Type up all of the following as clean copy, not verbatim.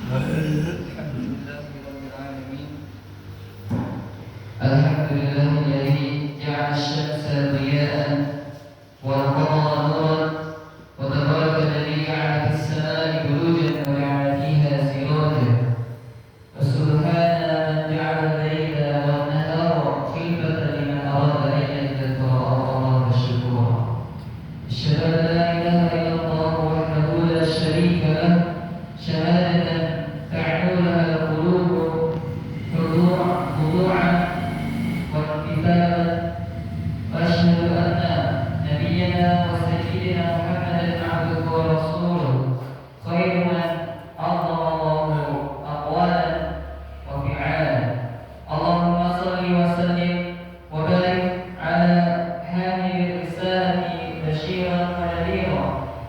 الحمد لله رب العالمين الحمد لله الذي جعل الشمس ضياء والقمر نورا وتبارك الذي جعل في السماء بروجا وجعل فيها سراجا وسبحان من جعل الليل والنهار خلفة لمن أراد أن يذكر أو أراد شكورا أشهد أن لا إله إلا الله وحده لا شريك له شهادة تعلو لها القلوب خضوعا وامتثالا وأشهد أن نبينا وسيدنا محمدا عبده ورسوله خير من عظم الله أقوالا وفعالا اللهم صل وسلم وبارك على حامل الرسالة بشيرا ونذيرا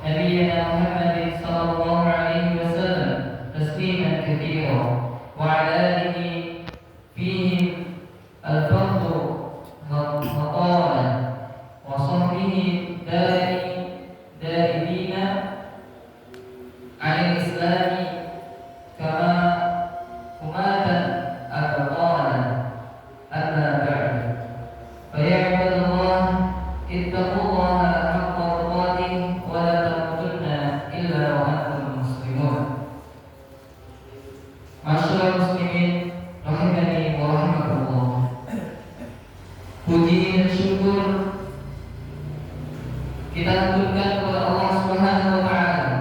نبينا محمد صلى الله عليه وسلم تسليما كثيرا وعلى آله فيهم الفرد مطالا وصحبه دائمين عن الإسلام كما هماة أبطالا أما بعد فيا عباد الله اتقوا الله حق تقاته ولا تموتن إلا وأنتم مسلمون. Masyaallah muslimin rahimani wa rahimakumullah. Puji dan syukur kita haturkan kepada Allah Subhanahu wa taala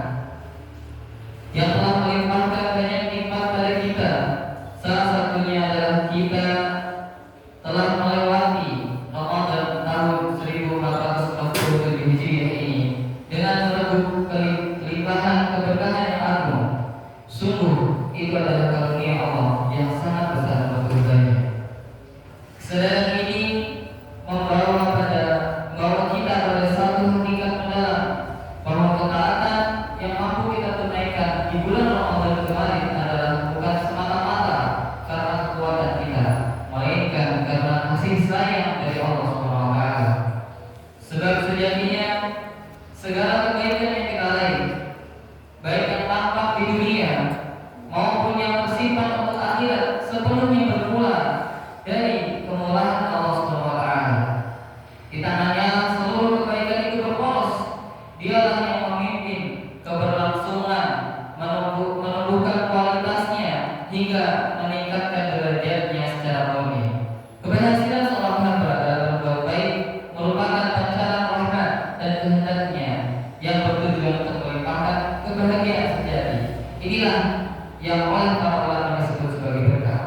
yang telah melimpahkan banyak nikmat pada kita. Salah satunya adalah kita telah melewati Ramadan tahun 1447 Hijriah ini dengan merebut kelimpahan keberkahan yang agung. Sungguh itu adalah karunia Allah yang sangat besar dan berbanyak. Kesadaran ini membawa kita pada satu hakikat mendalam bahwa ketaatan yang mampu kita tunaikan di bulan Ramadan kemarin adalah bukan semata-mata karena kekuatan kita, melainkan karena kasih sayang dari Allah SWT. Sebab sejatinya segala kebaikan yang kita raih, baik yang tampak di dunia maupun yang bersifat untuk akhirat, sepenuhnya bermula dari kemurahan Allah SWT. Di tangannya seluruh kebaikan itu berporos. Dialah yang memimpin keberlangsungan, menumbuhkan kualitasnya hingga meningkatkan derajatnya secara murni. Keberhasilan seorang hamba dalam berbuat baik merupakan pancaran rahmat dan kehendaknya yang bertujuan untuk melimpahkan kebahagiaan sejati. Inilah yang oleh para ulama disebut sebagai berkah.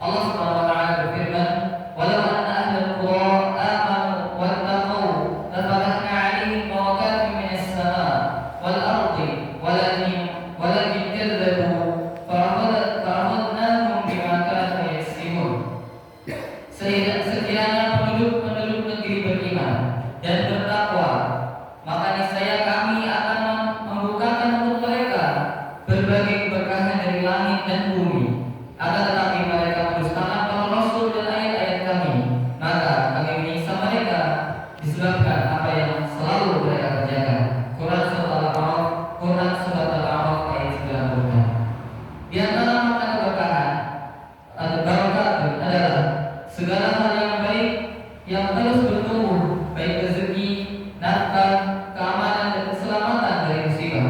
Allah Subhanahu wa taala berfirman, "Walau anna ahlal qura amanu wattaqu lafatahna 'alaihim barakatin minas sama' wal ardi walakin kadzabu fa'akhadnahum bima kanu yaksibun." Sekiranya penduduk negeri beriman dan bertakwa, maka niscaya kami akan membukakan untuk mereka berbagai keberkahan dari langit dan bumi. Akan tetapi mereka mendustakan para rasul dan ayat-ayat kami, maka kami menyiksa mereka disebabkan apa yang selalu mereka kerjakan. Quran Surat Al-A'raf ayat 96. Di antara makna keberkahan barokat adalah segala hal yang baik yang terus bertumbuh, baik rezeki, nafkah, keamanan dan keselamatan dari musibah.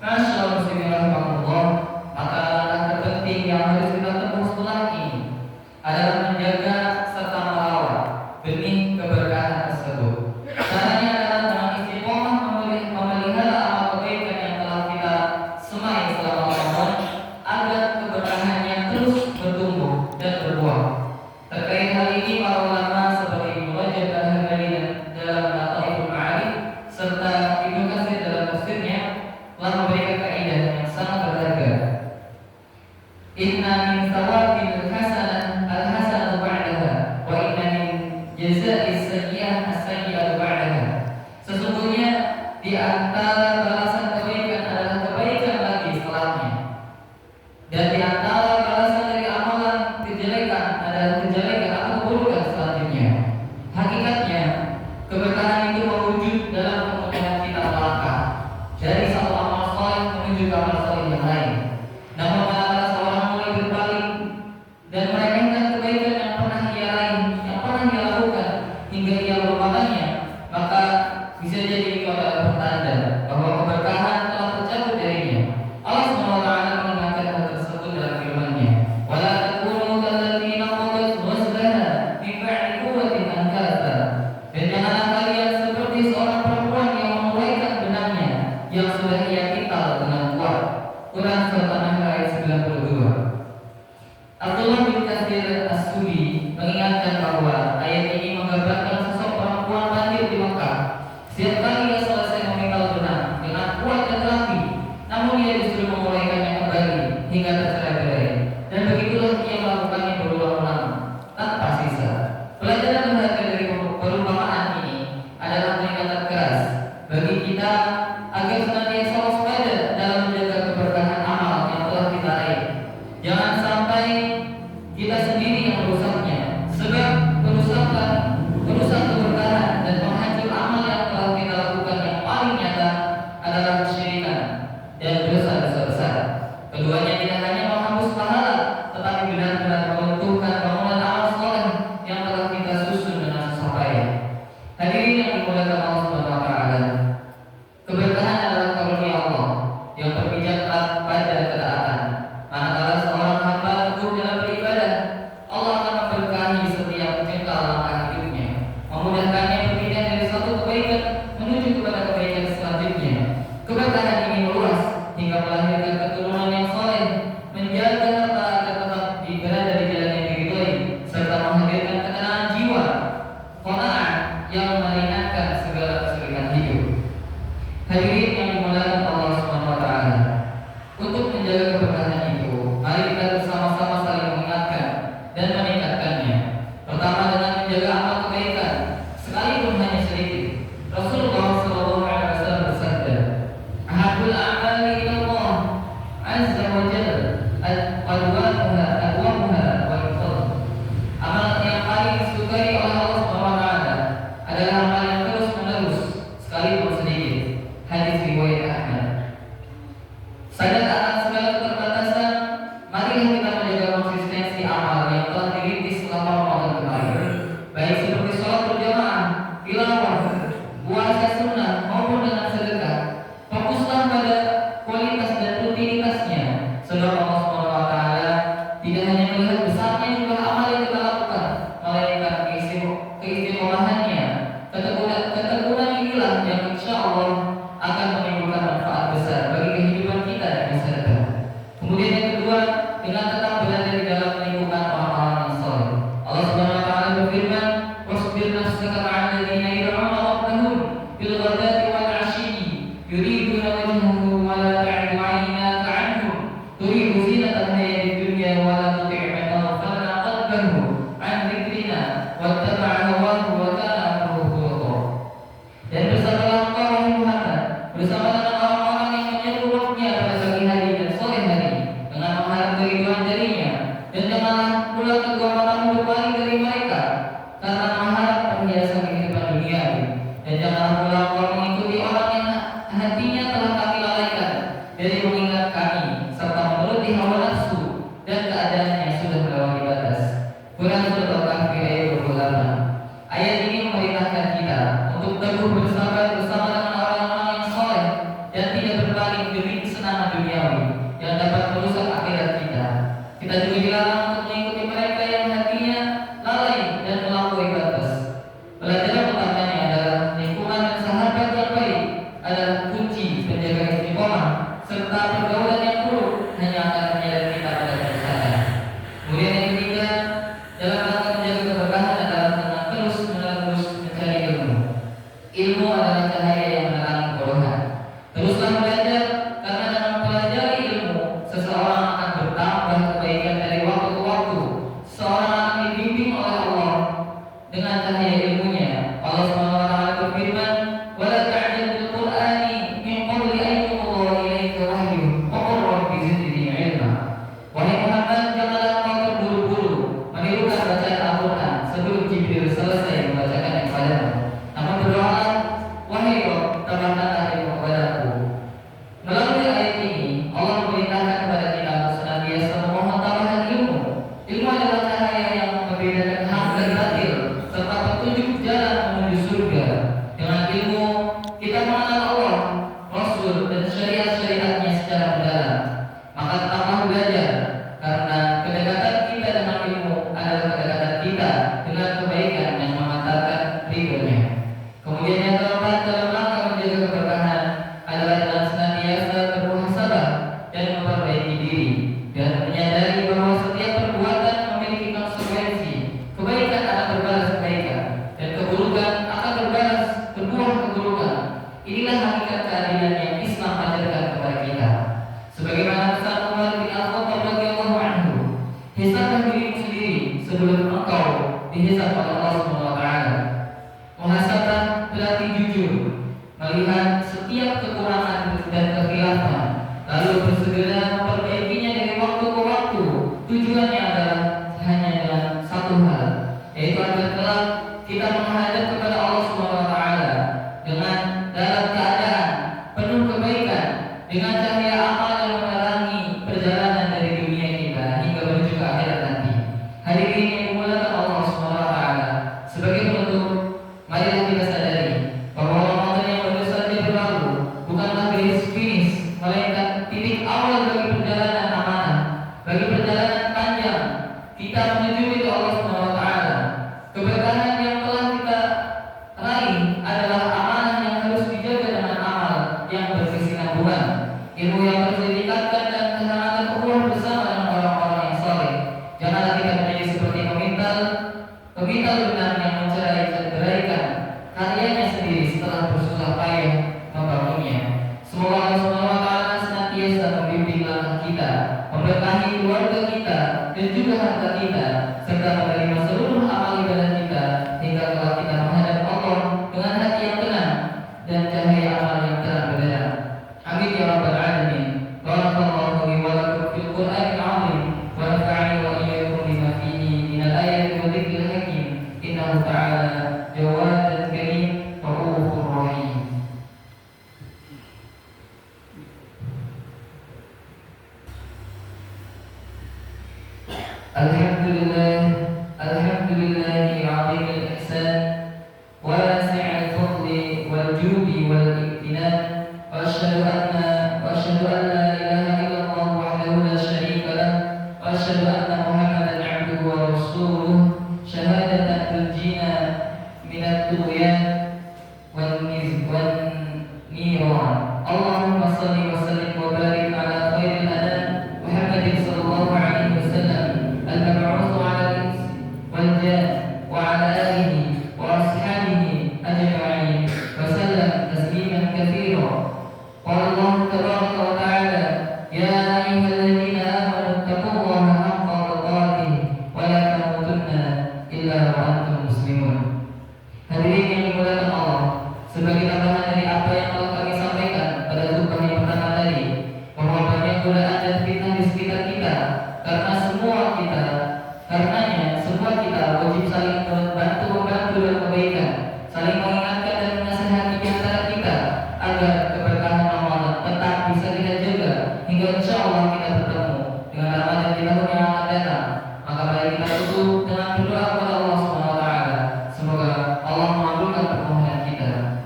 Masyaallah muslimin rahimahullah, maka langkah terpenting yang harus kita tempuh setelah ini adalah menjaga serta merawat benih keberkahan tersebut. Caranya adalah dengan istiqomah memelihara amal kebaikan yang telah kita semai selama Ramadan agar keberkahannya terus bertumbuh dan berbuah. Terkait hal ini para ulama seperti Ibnu Rajab Al-Hambali dalam Lataiful Ma'arif serta Ibnu Katsir dalam tafsirnya telah memberikan kaidah yang sangat berharga. Inna min thawabil hasanah al-hasanatu ba'daha wa inna min jaza'is sayyi'ah as-sayyi'atu ba'daha. Sesungguhnya di antara balasan kebaikan adalah kebaikan lagi setelahnya, dan di antara balasan dari amalan kejelekan adalah kejelekan atau keburukan selanjutnya. Hakikatnya keberkahan itu mewujud dalam kemudahan kita melangkah dari satu amal saleh menuju ke amal saleh yang lain. Namun tetap pada ketaatan. Manakala seorang hamba teguh dalam beribadah, Allah akan memberkahi setiap jengkal langkah hidupnya, memudahkannya berpindah dari satu kebaikan menuju kepada kebaikan selanjutnya. Keberkahan ini meluas hingga melahirkan keturunan yang soleh, menjaga harta agar tetap berada di jalan yang diridhoi, serta menghadirkan ketenangan jiwa, qanaah yang meringankan segala kesulitan hidup. Hadirin yang dimuliakan Allah Subhanahu wa taala, untuk menjaga keberkahan itu, mari kita bersama-sama saling mengingatkan dan meningkatkannya. Pertama, dengan menjaga amal kebaikan, sekalipun hanya sedikit. Rasulullah sallallahu alaihi wasallam bersabda, "Ahabul a'mali ila Allah azza wa jalla adwamuha wal fadl." Amal yang paling disukai oleh Allah Subhanahu wa taala adalah amal yang terus-menerus, sekalipun sedikit. Hadis riwayat Ahmad. Sadar akan segala keterbatasan, marilah kita menjaga konsistensi amal yang telah dirintis selama Ramadan kemarin, baik seperti sholat berjamaah, tilawah, puasa sunnah maupun dengan sedekah. Fokuslah pada kualitas dan rutinitasnya, sebab Allah Subhanahu wa taala tidak hanya melihat besarnya jumlah amal yang kita lakukan, melainkan keistimewaannya. Ketekunan inilah yang insya Allah akan menimbulkan manfaat besar bagi kehidupan kita di masa depan. Kemudian yang kedua, dengan tetap berada di dalam lingkungan orang-orang yang saleh. Allah Subhanahu wa taala berfirman, "Wasbir nafsaka ma'al ladzina yad'una rabbahum bil ghadati wal 'ashyi yuriduna wajhahu wa la ta'du 'aynaka 'anhum turidu zinata hayatid dunya wa la tuti' man aghfalna qalbahu 'an dzikrina wattaba'a hawahu wa kana amruhu furata." Dan bersabarlah engkau wahai Muhammad bersama dengan orang-orang yang menyeru rohnya pada pagi hari dan sore hari dengan mengharap keridhaan darinya, dan janganlah pula kedua matamu berpaling dari mereka karena mengharap perhiasan kehidupan dunia, dan janganlah pula engkau mengikuti orang yang hatinya telah kami lalaikan dari mengingat kami serta menuruti hawa nafsu dan keadaannya yang sudah melewati batas. Quran Surat Al-Kahfi ayat 28. Ayat ini memerintahkan kita untuk teguh bersabar bersama dengan orang-orang yang soleh dan tidak berpaling demi kesenangan duniawi yang dapat merusak akhirat kita. Kita juga dilarang untuk mengikuti mereka yang hatinya lalai dan melampaui batas. Pelajaran utamanya adalah lingkungan dan sahabat yang baik adalah kunci penjaga istiqomah, serta pergaulan yang buruk hanya akan menyeret kita pada kesesatan. Kemudian yang ketiga, dalam rangka menjaga keberkahan adalah dengan terus-menerus mencari ilmu. Ilmu adalah cahaya yang menerangi kebodohan. Teruslah belajar, karena dengan mempelajari ilmu, seseorang akan bertambah kebaikan dari waktu ke waktu. Seseorang akan dibimbing oleh Allah dengan cahaya ilmunya. Allah Subhanahu wa taala berfirman, "Wa la ta'jal bil Qur'ani min qabli an yuqda ilaika wahyu, wa qur rabbi zidni 'ilma." Wahai Muhammad, janganlah engkau terburu-buru menirukan bacaan Al-Qur'an sebelum Jibril selesai membacakannya kepadamu. Namun berdoalah, "Wahai Rabb, tambahkanlah ilmu kepadaku." Melalui ayat ini, Allah memerintahkan kepada kita untuk senantiasa memohon tambahan ilmu. Ilmu adalah cahaya yang membedakan hak dan batil, serta petunjuk jalan menuju surga. Dengan ilmu, kita mengenal Allah, Rasul, dan syariat-syariatnya secara mendalam. Maka tetaplah belajar, karena kedekatan kita dengan ilmu adalah kedekatan kita dengan kebaikan yang mengantarkan ridhonya. Kemudian yang keempat, dalam rangka menjaga keberkahan adalah dengan senantiasa bermuhasabah dan memperbaiki diri, dan menyadari bahwa setiap perbuatan memiliki konsekuensi. Kebaikan akan berbalas kebaikan, dan keburukan akan berbuah keburukan. Inilah hakikat keadilan yang Islam ajarkan kepada kita. Sebagaimana pesan Umar bin Al-Khattab radhiyallahu anhu, "Hisablah dirimu sendiri sebelum engkau dihisab oleh Allah Subhanahu wa taala." Muhasabah berarti jujur, melihat setiap kekurangan dan kekhilafan, lalu bersegera memperbaikinya dari waktu ke waktu, kita, memberkahi keluarga kita dan juga harta kita, serta menerima seluruh amal ibadah kita hingga kelak kita menghadap Allah dengan hati yang tenang dan cahaya amal yang terang benderang. Amin ya rabbal alamin. Barakallahu li wa lakum fil Qur'anil 'azim wa nafa'ani wa iyyakum bima fihi minal ayati wa dzikril hakim. Innahu ta'ala jawadun karim wa ghafurur rahim. Alhamdulillahi 'azimil ihsan wasi'il fadli wal judi wal imtinan. وأشهد أن لا إله إلا الله وحده لا شريك له وأشهد أن محمدا عبده ورسوله شهادة تنجينا من الطغيان والنيران. اللهم صل وسلم وبارك على خير الأنام محمد صلى الله عليه وسلم المبعوث على الإنس والجان وعلى آله وأصحابه أجمعين وسلم تسليما كثيرا. قال الله تبارك وتعالى: يا أيها الذين آمنوا اتقوا الله حق تقاته ولا تموتن إلا وأنتم مسلمون. Hadirin yang dimuliakan Allah, sebagai tambahan dari apa yang telah kami sampaikan pada khutbah yang pertama tadi, bahwa banyak godaan dan fitnah di sekitar kita, karenanya semua kita wajib saling membantu dalam kebaikan, saling mengingatkan dan menasihati di antara kita agar keberkahan Ramadan tetap bisa kita jaga hingga insya Allah kita bertemu dengan Ramadan di tahun yang akan datang. Maka mari kita tutup dengan berdoa kepada Allah Subhanahu wa taala. Semoga Allah mengabulkan permohonan kita.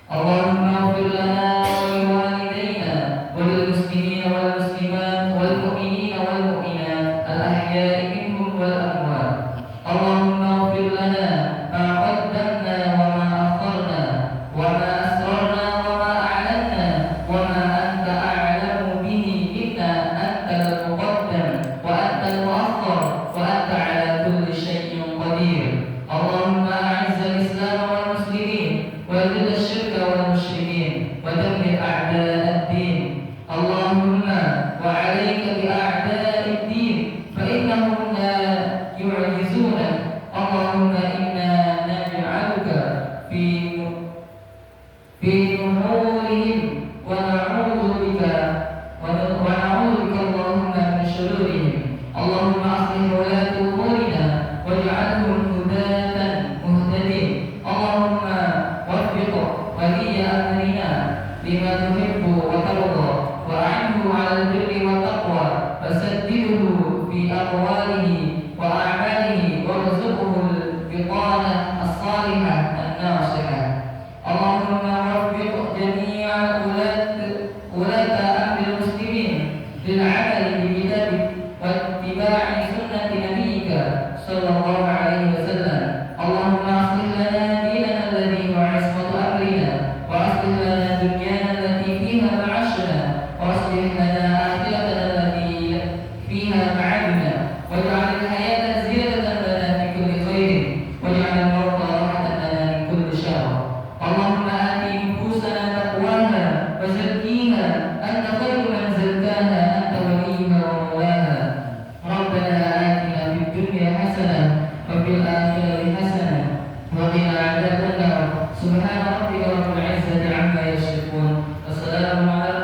Allahumma ighfir lana wa liwalidayna wa lil muslimina wal muslimat wal mu'minina wal mu'minat al ahya'i minhum wal amwat. Allahumma ighfir lana ma qaddamna wa ma akharna wa ma asrarna wa ma a'lanna wa ma anta a'lamu bihi minna. Antal muqaddam wa antal mu'akhkhar wa anta ala kulli shay'in qadir. Allahumma a'izzal islam wal muslimin wa adhil asyirka wal musyrikin wa dammir a'da'ad din. Allahumma wa 'alaika bi a'da'id din fa innahum la yu'jizuna. Allahumma inna naj'aluka fi nuhurihim wa na'udzu bika Allahumma min shururihim. Allahumma aslih walata umurina waj'alhum hudatan muhtadin. Allahumma waffiq waliya amrina lima tuhibbu wa tarda wa a'inhu 'alal birri wa taqwa fasaddidhu fi aqwalihi wa a'malihi warzuqhu al-biqana as-salihah an-nasihah. Allahumma waffiq jami'a ulata amril muslimin lil 'amali bi kitabik wa ittiba'i sunnati nabiyyika sallallahu alaihi wasallam. Allahumma aslih lana dinana alladhi huwa 'ismatu amrina wa aslih lana dunyana allati fiha ma'ashna wa aslih lana akhiratana allati fiha ma'adna waj'al al-hayata ziyadatan lana fi kulli khairin waj'al al-mauta rahatan lana min kulli syarr. Allahumma ati nufusana taqwaha wa zakkiha anta khairu man zakkaha anta waliyuha wa mawlaha. Rabbana atina fid dunya hasanah wa fil akhirati hasanah wa qina adzaban nar. Subhana rabbika rabbil izzati amma yasifun. Wassalamu ala